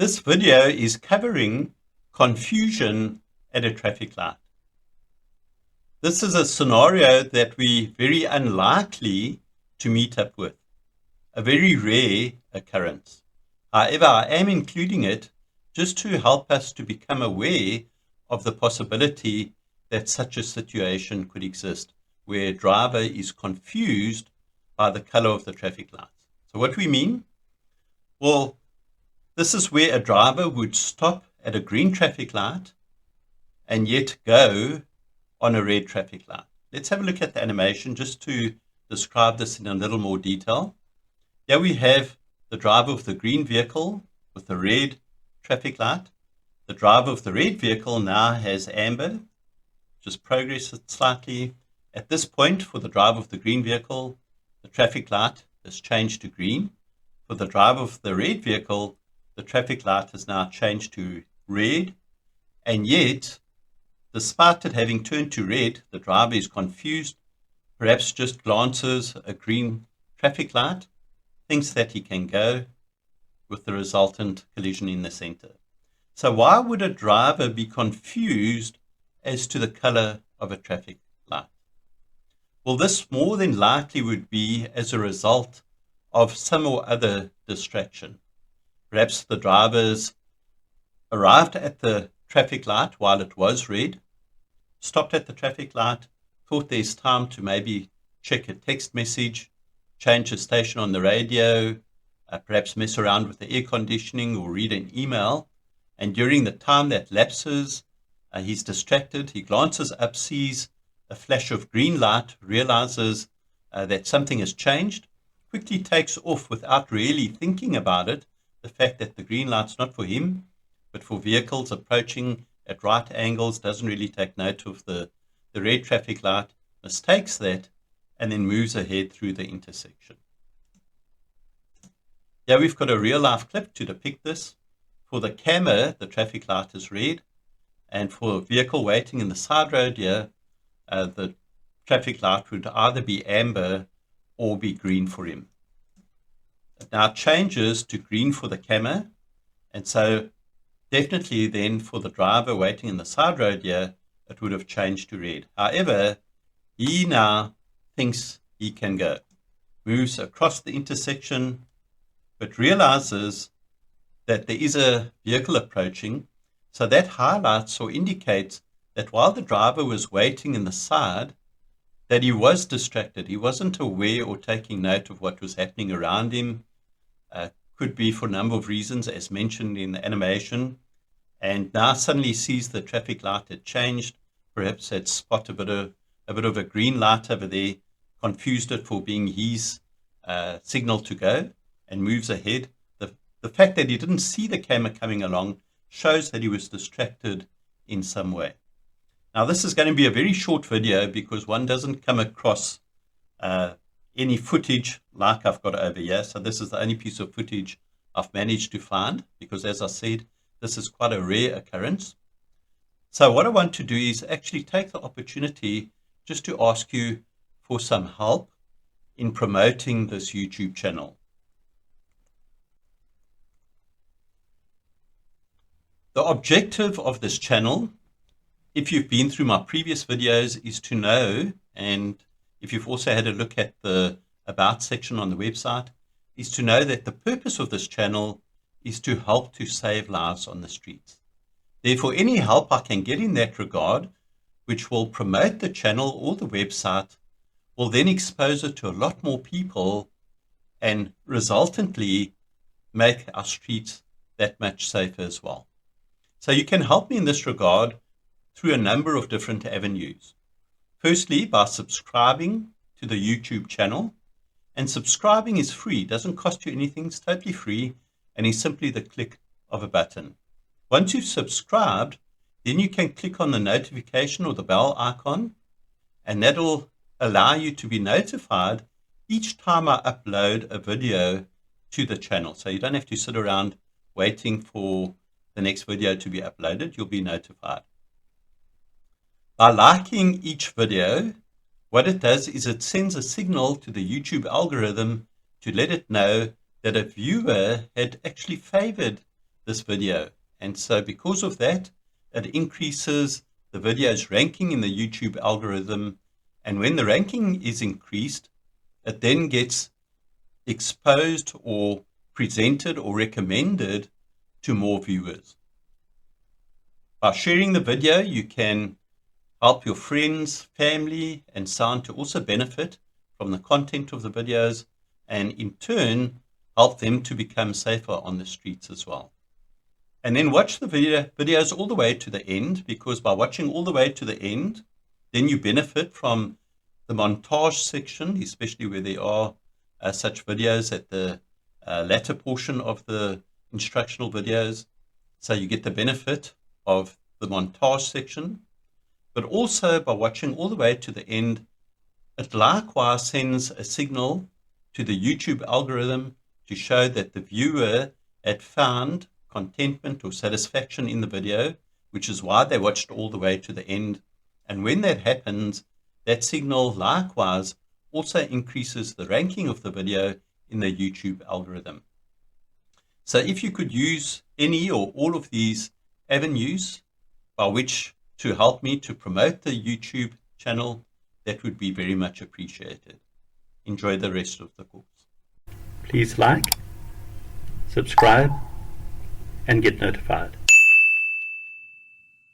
This video is covering confusion at a traffic light. This is a scenario that we're very unlikely to meet up with, a very rare occurrence. However, I am including it just to help us to become aware of the possibility that such a situation could exist, where a driver is confused by the color of the traffic lights. So what do we mean? Well, this is where a driver would stop at a green traffic light and yet go on a red traffic light. Let's have a look at the animation just to describe this in a little more detail. Here we have the driver of the green vehicle with the red traffic light. The driver of the red vehicle now has amber. Just progress it slightly. At this point, for the driver of the green vehicle, the traffic light has changed to green. For the driver of the red vehicle, the traffic light has now changed to red, and yet, despite it having turned to red, the driver is confused, perhaps just glances a green traffic light, thinks that he can go, with the resultant collision in the center. So why would a driver be confused as to the color of a traffic light? Well, this more than likely would be as a result of some or other distraction. Perhaps the drivers arrived at the traffic light while it was red, stopped at the traffic light, thought there's time to maybe check a text message, change a station on the radio, perhaps mess around with the air conditioning or read an email. And during the time that lapses, he's distracted. He glances up, sees a flash of green light, realizes that something has changed, quickly takes off without really thinking about it. The fact that the green light's not for him, but for vehicles approaching at right angles, doesn't really take note of the red traffic light, mistakes that, and then moves ahead through the intersection. Here we've got a real-life clip to depict this. For the camera, the traffic light is red, and for a vehicle waiting in the side road here, the traffic light would either be amber or be green for him. It now changes to green for the camera, and so definitely then for the driver waiting in the side road here, it would have changed to red. However, he now thinks he can go, moves across the intersection, but realizes that there is a vehicle approaching, so that highlights or indicates that while the driver was waiting in the side, that he was distracted. He wasn't aware or taking note of what was happening around him. Could be for a number of reasons, as mentioned in the animation, and now suddenly sees the traffic light had changed, perhaps had spotted a bit of a green light over there, confused it for being his signal to go, and moves ahead. The fact that he didn't see the camera coming along shows that he was distracted in some way. Now, this is going to be a very short video because one doesn't come across any footage like I've got over here. So this is the only piece of footage I've managed to find because, as I said, this is quite a rare occurrence. So what I want to do is actually take the opportunity just to ask you for some help in promoting this YouTube channel. The objective of this channel, if you've been through my previous videos, is to know, and if you've also had a look at the About section on the website, is to know that the purpose of this channel is to help to save lives on the streets. Therefore, any help I can get in that regard, which will promote the channel or the website, will then expose it to a lot more people and resultantly make our streets that much safer as well. So you can help me in this regard through a number of different avenues. Firstly, by subscribing to the YouTube channel. And subscribing is free, doesn't cost you anything, it's totally free, and is simply the click of a button. Once you've subscribed, then you can click on the notification or the bell icon, and that'll allow you to be notified each time I upload a video to the channel. So you don't have to sit around waiting for the next video to be uploaded, you'll be notified. By liking each video, what it does is it sends a signal to the YouTube algorithm to let it know that a viewer had actually favored this video. And so because of that, it increases the video's ranking in the YouTube algorithm. And when the ranking is increased, it then gets exposed or presented or recommended to more viewers. By sharing the video, you can help your friends, family, and so on to also benefit from the content of the videos, and in turn, help them to become safer on the streets as well. And then watch the videos all the way to the end, because by watching all the way to the end, then you benefit from the montage section, especially where there are such videos at the latter portion of the instructional videos. So you get the benefit of the montage section, but also by watching all the way to the end, it likewise sends a signal to the YouTube algorithm to show that the viewer had found contentment or satisfaction in the video, which is why they watched all the way to the end. And when that happens, that signal likewise also increases the ranking of the video in the YouTube algorithm. So if you could use any or all of these avenues by which to help me to promote the YouTube channel, that would be very much appreciated. Enjoy the rest of the course. Please like, subscribe, and get notified.